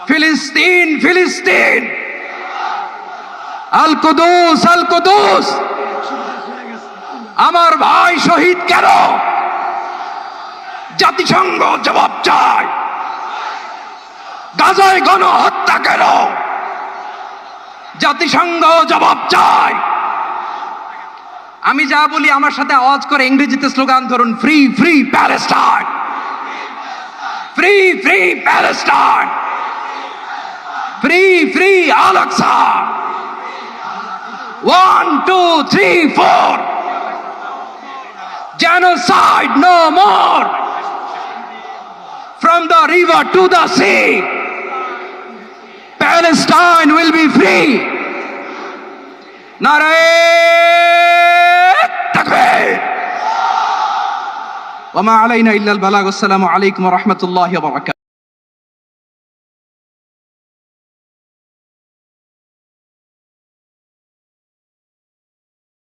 ফিলিস্তিন ফিলিস্তিন, আল কুদুস আল কুদুস। আমার ভাই শহীদ কেন? জাতিসংঘ জবাব চায়। গাজায় গণহত্যা কেন? জাতিসংঘ জবাব চায়। আমি যা বলি আমার সাথে আওয়াজ করে ইংরেজিতে স্লোগান ধরুন, free free Palestine, free free Palestine, free free Al Aqsa. 1 2 3 4, genocide no more, from the river to the sea, Palestine will be free. Nare takbir. Wa ma alayna illa al balagh. Assalamu alaykum wa rahmatullahi wa barakatuh.